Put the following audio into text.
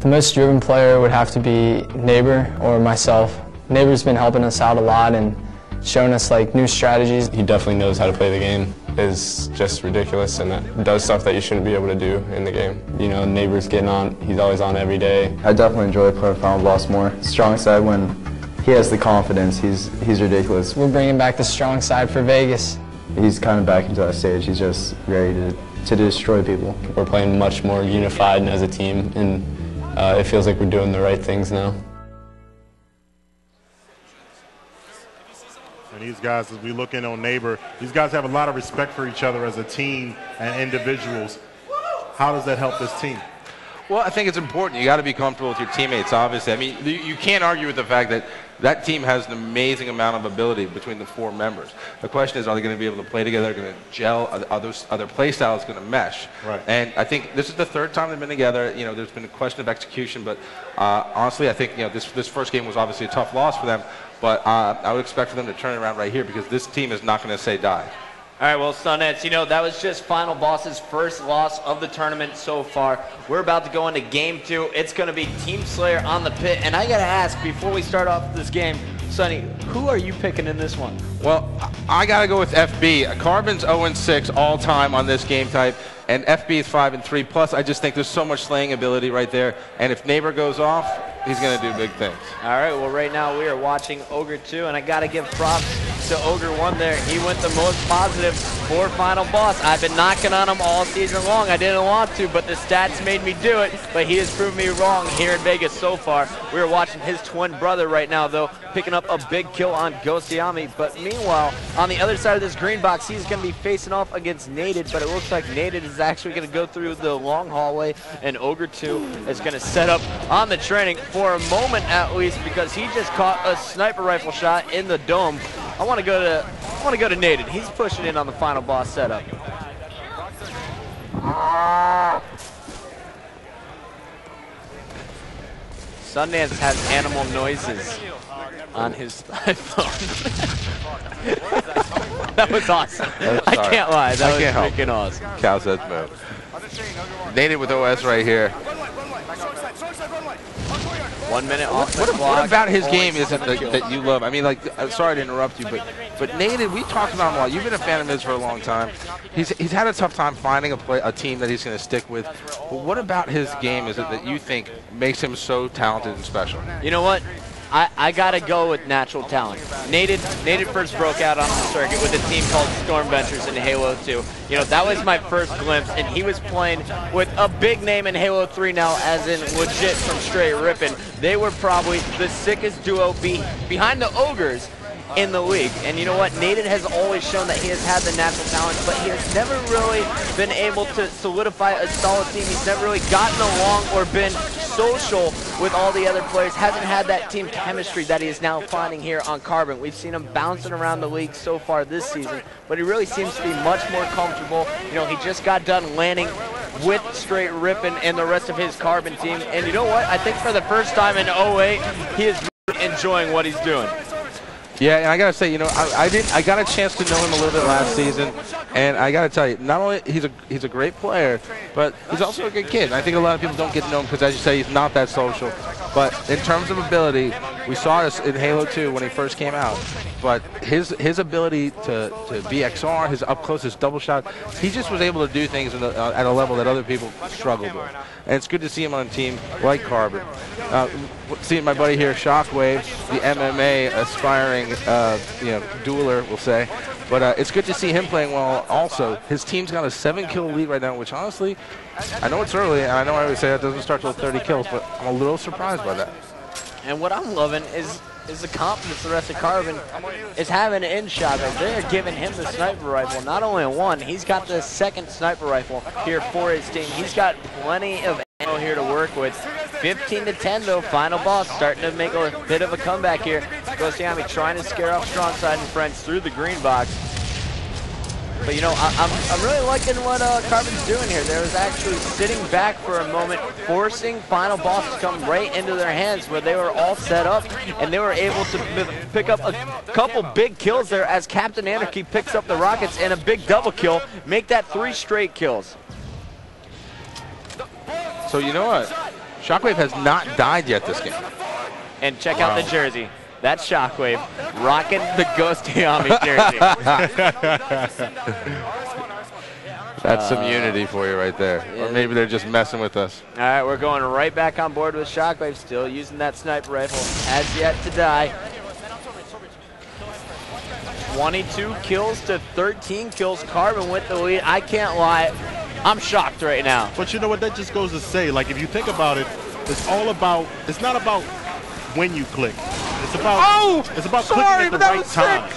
The most driven player would have to be Neighbor or myself. Neighbor's been helping us out a lot and showing us like new strategies. He definitely knows how to play the game. Is just ridiculous and that does stuff that you shouldn't be able to do in the game. You know, Neighbor's getting on, he's always on every day. I definitely enjoy playing Final Boss more. Strong side, when he has the confidence, he's ridiculous. We're bringing back the strong side for Vegas. He's kind of back into that stage. He's just ready to destroy people. We're playing much more unified as a team, and it feels like we're doing the right things now. And these guys, as we look in on Neighbor, these guys have a lot of respect for each other as a team and individuals. How does that help this team? Well, I think it's important. You got to be comfortable with your teammates, obviously. I mean, you can't argue with the fact that that team has an amazing amount of ability between the 4 members. The question is, are they going to be able to play together? Are they going to gel? Are their play styles going to mesh? Right. And I think this is the 3rd time they've been together. You know, there's been a question of execution, but honestly, I think, you know, this first game was obviously a tough loss for them, but I would expect for them to turn it around right here because this team is not going to say die. All right, well, Sunets, you know, that was just Final Boss's first loss of the tournament so far. We're about to go into Game 2. It's going to be Team Slayer on the pit. And I got to ask, before we start off this game, Sonny, who are you picking in this one? Well, I got to go with FB. Carbon's 0-6 all time on this game type, and FB is 5-3. Plus, I just think there's so much slaying ability right there. And if Neighbor goes off, he's going to do big things. All right, well, right now we are watching Ogre 2, and I got to give props to Ogre 1 there. He went the most positive for Final Boss. I've been knocking on him all season long. I didn't want to, but the stats made me do it. But he has proven me wrong here in Vegas so far. We are watching his twin brother right now, though, picking up a big kill on Ghostayame. But meanwhile, on the other side of this green box, he's going to be facing off against Naded, but it looks like Naded is actually going to go through the long hallway, and Ogre 2 is going to set up on the training for a moment at least because he just caught a sniper rifle shot in the dome. I want to go to Naded. He's pushing in on the Final Boss setup. Sundance has animal noises on his iPhone. That was awesome. I can't lie. That was freaking awesome. Cow says move. Naded with OS right here. 1 minute off. What about his game is that you love? I mean, like, sorry to interrupt you, but Naded, we talked about him a lot. You've been a fan of his for a long time. He's had a tough time finding a team that he's going to stick with. But what about his game is it that you think makes him so talented and special? You know what? I gotta go with natural talent. Naded first broke out on the circuit with a team called Storm Ventures in Halo 2. You know, that was my first glimpse, and he was playing with a big name in Halo 3 now, as in legit from straight Rippin. They were probably the sickest duo behind the Ogres in the league. And you know what? Naded has always shown that he has had the natural talent, but he has never really been able to solidify a solid team. He's never really gotten along or been social with all the other players. Hasn't had that team chemistry that he is now finding here on Carbon. We've seen him bouncing around the league so far this season, but he really seems to be much more comfortable. You know, he just got done landing with straight Rippin and the rest of his Carbon team. And you know what? I think for the first time in 08, he is really enjoying what he's doing. Yeah, and I gotta say, you know, I got a chance to know him a little bit last season, and I gotta tell you, not only he's a great player, but he's also a good kid. And I think a lot of people don't get to know him because, as you say, he's not that social. But in terms of ability, we saw this in Halo 2 when he first came out. But his ability to be XR, his up close, his double shot, he just was able to do things at a level that other people struggled with. And it's good to see him on a team like Carbon. Seeing my buddy here, Shockwave, the MMA aspiring dueler, we'll say. But it's good to see him playing well also. His team's got a 7-kill lead right now, which honestly, I know it's early, and I know I always say it doesn't start till 30 kills, but I'm a little surprised by that. And what I'm loving is the confidence the rest of Carbon is having in Shotgun. They're giving him the sniper rifle. Not only one, he's got the second sniper rifle here for his team. He's got plenty of ammo here to work with. 15-10 though, Final Boss starting to make a bit of a comeback here. Ghostayame trying to scare off strong side and friends through the green box. But you know, I'm really liking what Carbon's doing here. They was actually sitting back for a moment, forcing Final Boss to come right into their hands where they were all set up, and they were able to pick up a couple big kills there as Captain Anarchy picks up the rockets and a big double kill, make that 3 straight kills. So you know what? Shockwave has not died yet this game. And check out the jersey. That's Shockwave rocking the Ghostayame jersey. That's some unity for you right there. Or maybe they're just messing with us. All right, we're going right back on board with Shockwave, still using that sniper rifle. Has yet to die. 22 kills to 13 kills. Carbon with the lead. I can't lie. I'm shocked right now. But you know what? That just goes to say, like, if you think about it, it's all about, it's not about when you click. It's about, it's about clicking at the right time.